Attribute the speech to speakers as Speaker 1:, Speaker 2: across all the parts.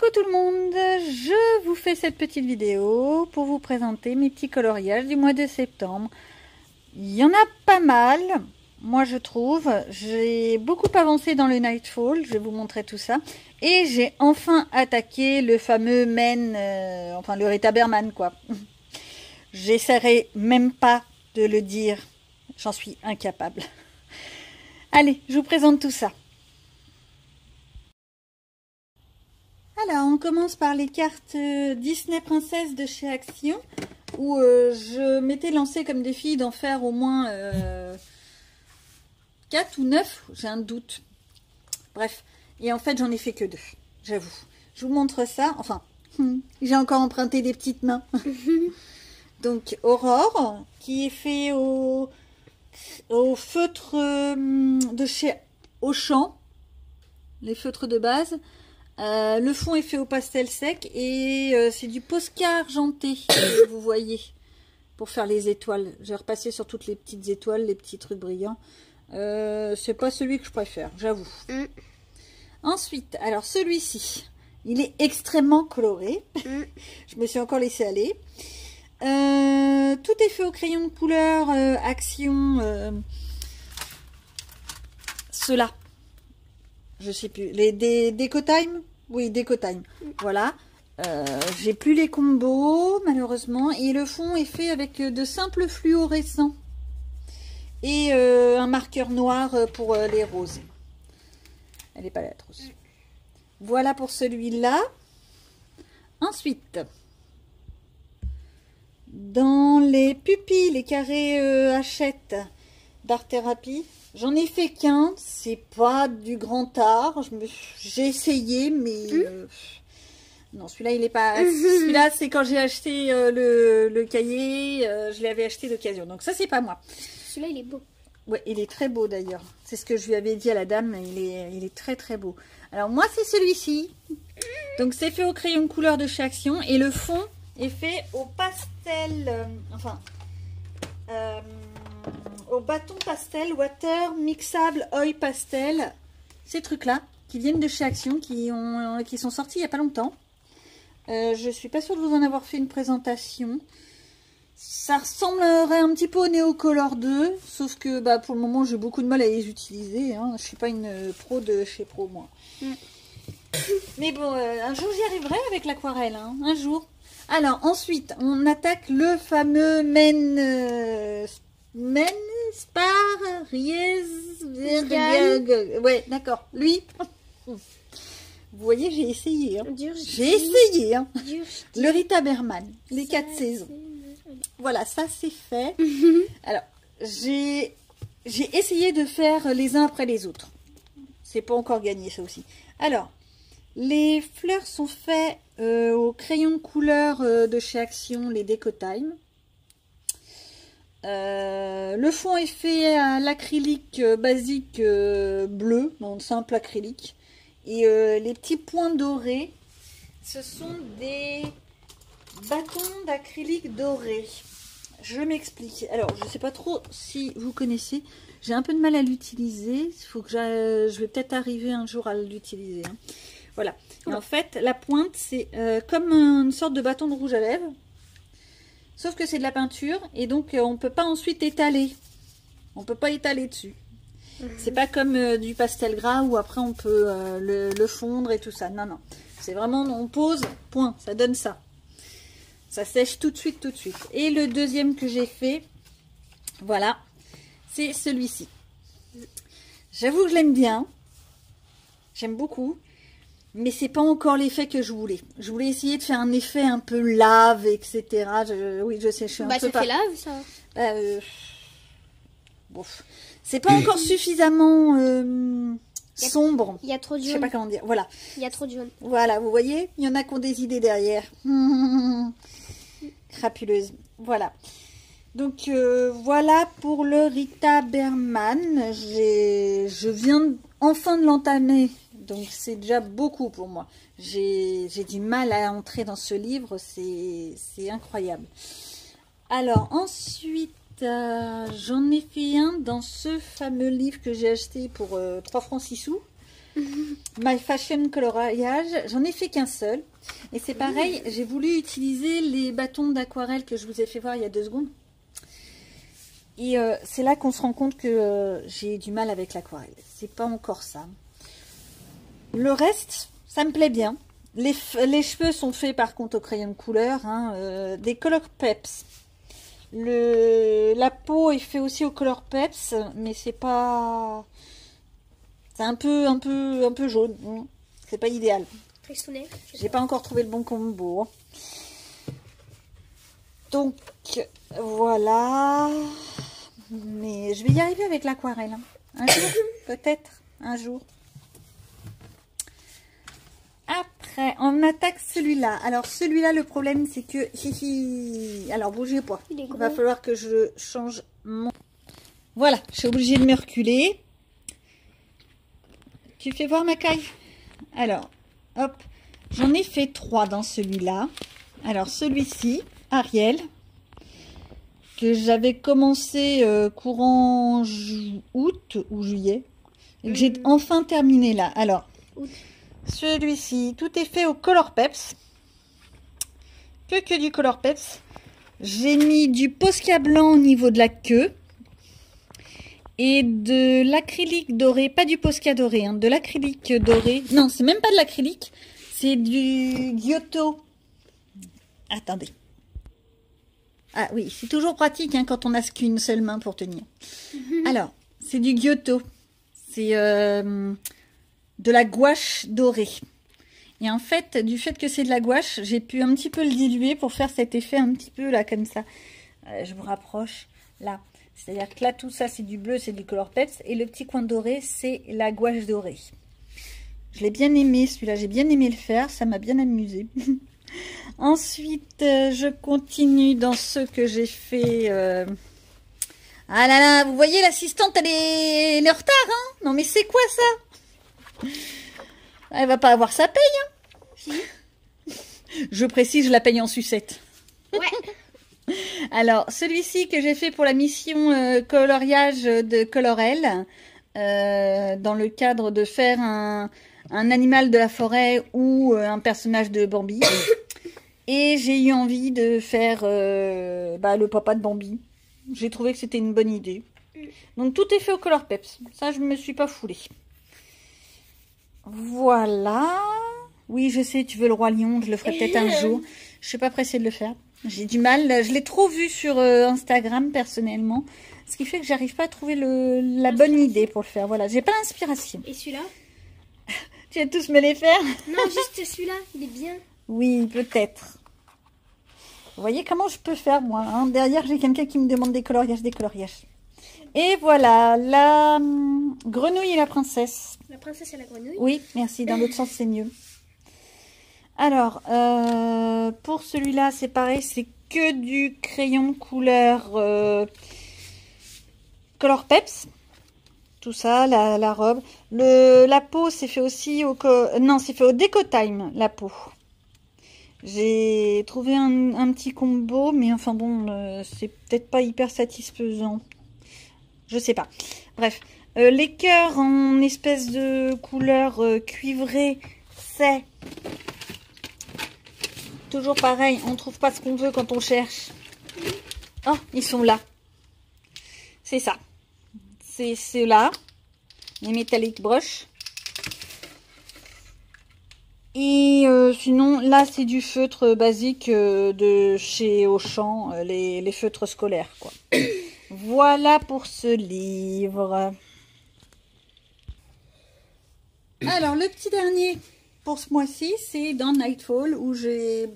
Speaker 1: Coucou tout le monde, je vous fais cette petite vidéo pour vous présenter mes petits coloriages du mois de septembre. Il y en a pas mal, moi je trouve. J'ai beaucoup avancé dans le Nightfall, je vais vous montrer tout ça. Et j'ai enfin attaqué le fameux enfin le Rita Berman quoi. J'essaierai même pas de le dire, j'en suis incapable. Allez, je vous présente tout ça. Alors, on commence par les cartes Disney Princesse de chez Action, où je m'étais lancé comme défi d'en faire au moins 4 ou 9, j'ai un doute. Bref, et en fait, j'en ai fait que 2, j'avoue. Je vous montre ça, enfin, j'ai encore emprunté des petites mains. Donc, Aurore, qui est fait au feutre de chez Auchan, les feutres de base. Le fond est fait au pastel sec et c'est du Posca argenté, vous voyez, pour faire les étoiles. J'ai repassé sur toutes les petites étoiles, les petits trucs brillants. C'est pas celui que je préfère, j'avoue. Ensuite, alors celui-ci, il est extrêmement coloré. Je me suis encore laissé aller. Tout est fait au crayon de couleur Action. Ceux-là. Je sais plus, les Decotime. Oui, Decotime. Voilà. J'ai plus les combos, malheureusement. Et le fond est fait avec de simples fluorescents. Et un marqueur noir pour les roses. Elle est pas là, rose. Voilà pour celui-là. Ensuite, dans les pupilles, les carrés Hachette d'Art Thérapie, j'en ai fait qu'un, c'est pas du grand art. J'ai essayé, mais non, celui-là il est pas. Celui-là, c'est quand j'ai acheté le cahier, je l'avais acheté d'occasion. Donc ça, c'est pas moi.
Speaker 2: Celui-là, il est beau.
Speaker 1: Ouais, il est très beau d'ailleurs. C'est ce que je lui avais dit à la dame. Il est très très beau. Alors moi, c'est celui-ci. Donc c'est fait au crayon de couleur de chez Action et le fond est fait au pastel. Au bâton pastel, water, mixable, oil pastel. Ces trucs-là, qui viennent de chez Action, qui sont sortis il n'y a pas longtemps. Je suis pas sûre de vous en avoir fait une présentation. Ça ressemblerait un petit peu au Neocolor 2, sauf que bah, pour le moment, j'ai beaucoup de mal à les utiliser. Hein. Je suis pas une pro de chez Pro, moi. Mais bon, un jour, j'y arriverai avec l'aquarelle. Hein. Un jour. Alors, ensuite, on attaque le fameux Spar Riez. Ouais, d'accord. Lui. Vous voyez, j'ai essayé. Hein. J'ai essayé. Hein. Le Rita Berman, les 4 saisons. Voilà, ça c'est fait. Alors, j'ai essayé de faire les uns après les autres. C'est pas encore gagné, ça aussi. Alors, les fleurs sont faites au crayon de couleur de chez Action, les Decotime. Le fond est fait à l'acrylique basique bleu, donc simple acrylique. Et les petits points dorés, ce sont des bâtons d'acrylique doré. Je m'explique. Alors, je sais pas trop si vous connaissez. J'ai un peu de mal à l'utiliser. Il faut que je vais peut-être arriver un jour à l'utiliser. Hein. Voilà. Et en fait, la pointe, c'est comme une sorte de bâton de rouge à lèvres. Sauf que c'est de la peinture et donc on ne peut pas ensuite étaler. On ne peut pas étaler dessus. C'est pas comme du pastel gras où après on peut le fondre et tout ça. Non, non. C'est vraiment, on pose, point. Ça donne ça. Ça sèche tout de suite, tout de suite. Et le deuxième que j'ai fait, voilà, c'est celui-ci. J'avoue que je l'aime bien. J'aime beaucoup. Mais c'est pas encore l'effet que je voulais. Je voulais essayer de faire un effet un peu lave, etc. Oui, je sais, je suis un peu...
Speaker 2: ça fait lave, ça.
Speaker 1: Bon. C'est pas encore suffisamment sombre.
Speaker 2: Il y a trop de jaune.
Speaker 1: Je sais pas comment dire. Voilà.
Speaker 2: Il y a trop de jaune.
Speaker 1: Voilà, vous voyez, il y en a qui ont des idées derrière. Crapuleuse. Voilà. Donc, voilà pour le Rita Berman. Je viens enfin de l'entamer. Donc, c'est déjà beaucoup pour moi. J'ai du mal à entrer dans ce livre. C'est incroyable. Alors, ensuite, j'en ai fait un dans ce fameux livre que j'ai acheté pour 3 francs 6 sous. My Fashion coloriage. J'en ai fait qu'un seul. Et c'est pareil, j'ai voulu utiliser les bâtons d'aquarelle que je vous ai fait voir il y a 2 secondes. Et c'est là qu'on se rend compte que j'ai du mal avec l'aquarelle. C'est pas encore ça. Le reste, ça me plaît bien. Les cheveux sont faits par contre au crayon de couleur, hein, des Color Peps. La peau est faite aussi au Color Peps, mais c'est pas... C'est un peu jaune. C'est pas idéal.
Speaker 2: Tristounet.
Speaker 1: J'ai pas encore trouvé le bon combo. Donc, voilà. Mais je vais y arriver avec l'aquarelle. Hein. Un jour, peut-être. Un jour. Après, on attaque celui-là. Alors, celui-là, le problème, c'est que... Alors, bougez pas. Il va falloir que je change mon... Voilà, je suis obligée de me reculer. Tu fais voir ma caille. Alors, hop. J'en ai fait 3 dans celui-là. Alors, celui-ci, Ariel, que j'avais commencé courant août ou juillet. Et que j'ai enfin terminé là. Alors, celui-ci, tout est fait au Color Peps. Que du Color Peps. J'ai mis du Posca blanc au niveau de la queue. Et de l'acrylique doré. Pas du Posca doré, hein, de l'acrylique doré. Non, c'est même pas de l'acrylique. C'est du Giotto. Attendez. Ah oui, c'est toujours pratique hein, quand on n'a qu'une seule main pour tenir. Alors, c'est du Giotto. C'est de la gouache dorée. Et en fait, du fait que c'est de la gouache, j'ai pu un petit peu le diluer pour faire cet effet un petit peu là, comme ça. Je vous rapproche, là. C'est-à-dire que là, tout ça, c'est du bleu, c'est du Color Peps. Et le petit coin doré, c'est la gouache dorée. Je l'ai bien aimé, celui-là. J'ai bien aimé le faire. Ça m'a bien amusé. Ensuite, je continue dans ce que j'ai fait. Ah là là, vous voyez, l'assistante, elle est en retard. Hein, non, mais c'est quoi ça? Elle va pas avoir sa paye. Hein. Je précise, je la paye en sucette.
Speaker 2: Ouais.
Speaker 1: Alors, celui-ci que j'ai fait pour la mission coloriage de Colorel, dans le cadre de faire un animal de la forêt ou un personnage de Bambi. Et j'ai eu envie de faire le papa de Bambi. J'ai trouvé que c'était une bonne idée. Donc, tout est fait au Color Peps. Ça, je ne me suis pas foulée. Voilà. Oui, je sais, tu veux le roi lion. Je le ferai peut-être un jour. Je suis pas pressée de le faire. J'ai du mal. Je l'ai trop vu sur Instagram, personnellement. Ce qui fait que j'arrive pas à trouver la bonne idée pour le faire. Voilà, j'ai pas l'inspiration.
Speaker 2: Et celui-là?
Speaker 1: Tu vas tous me les faire?
Speaker 2: Non, juste celui-là. Il est bien.
Speaker 1: Oui, peut-être. Vous voyez comment je peux faire, moi. Hein. Derrière, j'ai quelqu'un qui me demande des coloriages, Et voilà, la grenouille et la princesse.
Speaker 2: La princesse et la grenouille?
Speaker 1: Oui, merci. Dans l'autre sens, c'est mieux. Alors, pour celui-là, c'est pareil. C'est que du crayon couleur Color Peps. Tout ça, la robe. La peau, c'est fait aussi au... Non, c'est fait au Déco Time, la peau. J'ai trouvé un petit combo, mais enfin bon, c'est peut-être pas hyper satisfaisant. Je sais pas. Bref, les cœurs en espèce de couleur cuivrée, c'est toujours pareil. On trouve pas ce qu'on veut quand on cherche. Oh, ils sont là. C'est ça. C'est ceux-là. Les Metallic Brush. Et sinon, là, c'est du feutre basique de chez Auchan, les feutres scolaires, quoi. Voilà pour ce livre. Alors, le petit dernier pour ce mois-ci, c'est dans Nightfall, où j'ai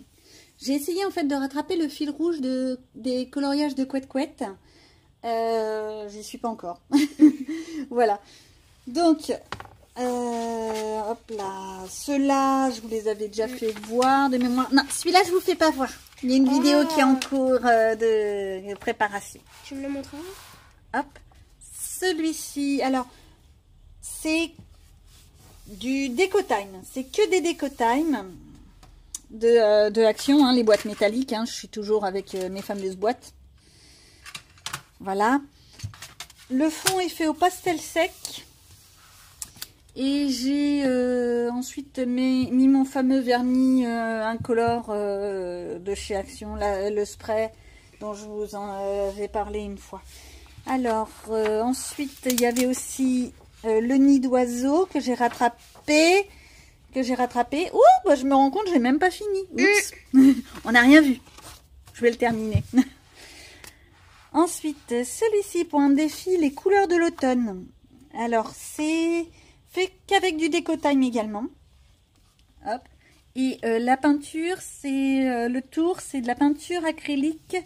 Speaker 1: essayé, en fait, de rattraper le fil rouge des coloriages de Couette Couette. J'y suis pas encore. Voilà. Donc... hop là, ceux-là, je vous les avais déjà fait voir de mémoire. Non, celui-là, je vous fais pas voir. Il y a une vidéo qui est en cours de préparation.
Speaker 2: Tu me le montreras?
Speaker 1: Hop, celui-ci, alors, c'est du Déco Time. C'est que des Déco Time de Action, hein, les boîtes métalliques. Hein, je suis toujours avec mes fameuses boîtes. Voilà. Le fond est fait au pastel sec. Et j'ai ensuite mis mon fameux vernis incolore de chez Action, le spray dont je vous en avais parlé une fois. Alors, ensuite, il y avait aussi le nid d'oiseau que j'ai rattrapé. Ouh, bah, je me rends compte, je n'ai même pas fini. Oups, on n'a rien vu. Je vais le terminer. Ensuite, celui-ci pour un défi, les couleurs de l'automne. Alors, c'est fait qu'avec du déco-time également. Hop. Et la peinture, c'est le tour, c'est de la peinture acrylique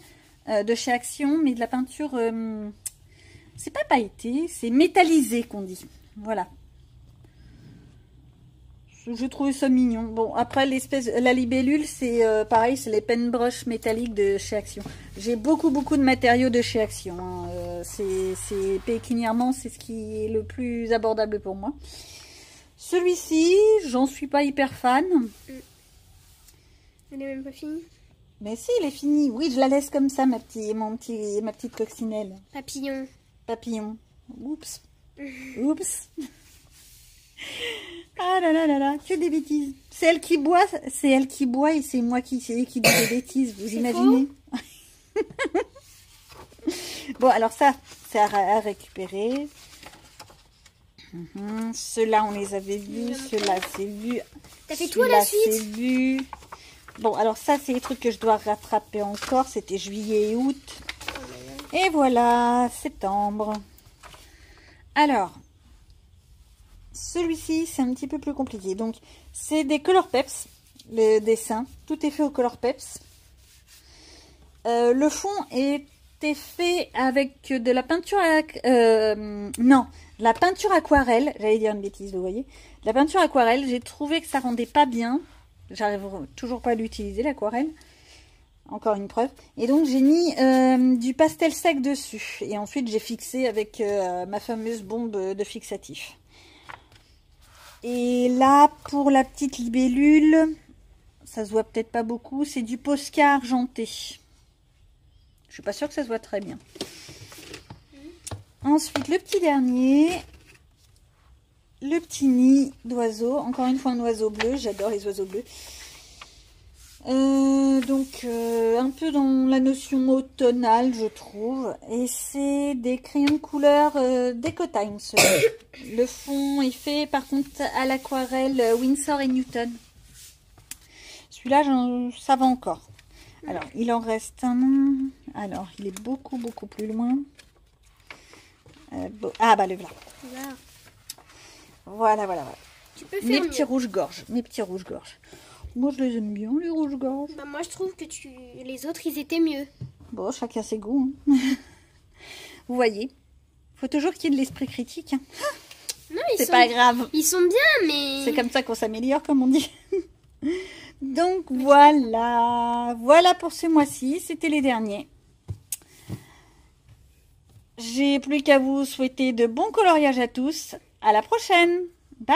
Speaker 1: de chez Action, mais de la peinture, c'est pas pailleté, c'est métallisé qu'on dit. Voilà. Je trouvais ça mignon. Bon, après, la libellule, c'est pareil, c'est les paintbrush métalliques de chez Action. J'ai beaucoup de matériaux de chez Action. Hein. C'est pécuniairement, c'est ce qui est le plus abordable pour moi. Celui-ci, j'en suis pas hyper fan.
Speaker 2: Elle n'est même pas finie.
Speaker 1: Mais si, il est fini. Oui, je la laisse comme ça, ma petite coccinelle. Papillon. Oups. Oups. Ah là là là là, que des bêtises. C'est elle qui boit et c'est moi qui dis des bêtises, vous imaginez? Bon, alors ça, c'est à récupérer. Ceux-là, on les avait vus. Ceux-là, c'est vu.
Speaker 2: T'as fait tout à la suite.
Speaker 1: C'est vu. Bon, alors ça, c'est les trucs que je dois rattraper encore. C'était juillet et août. Et voilà, septembre. Alors, celui-ci, c'est un petit peu plus compliqué. Donc, c'est des Color Peps, le dessin. Tout est fait au Color Peps. Le fond était fait avec de la peinture la peinture aquarelle. J'allais dire une bêtise, vous voyez. La peinture aquarelle, j'ai trouvé que ça rendait pas bien. J'arrive toujours pas à l'utiliser, l'aquarelle. Encore une preuve. Et donc, j'ai mis du pastel sec dessus. Et ensuite, j'ai fixé avec ma fameuse bombe de fixatif. Et là, pour la petite libellule, ça se voit peut-être pas beaucoup, c'est du Posca argenté. Je suis pas sûre que ça se voit très bien. Ensuite, le petit dernier, le petit nid d'oiseau. Encore une fois, un oiseau bleu. J'adore les oiseaux bleus. Donc, un peu dans la notion automnale, je trouve. Et c'est des crayons de couleur Déco-Time. Le fond est fait, par contre, à l'aquarelle Winsor & Newton. Celui-là, ça va encore. Alors, il en reste un. Alors, il est beaucoup plus loin. Ah, bah, le voilà. Voilà.
Speaker 2: Tu peux faire
Speaker 1: mes petits rouges-gorges. Moi, je les aime bien, les rouges-gorges.
Speaker 2: Bah, moi, je trouve que les autres, ils étaient mieux.
Speaker 1: Bon, chacun ses goûts. Hein. Vous voyez, faut toujours qu'il y ait de l'esprit critique. Hein.
Speaker 2: Non,
Speaker 1: c'est pas grave.
Speaker 2: Ils sont bien, mais...
Speaker 1: C'est comme ça qu'on s'améliore, comme on dit. Donc, voilà. Voilà pour ce mois-ci. C'était les derniers. J'ai plus qu'à vous souhaiter de bons coloriages à tous. À la prochaine. Bye.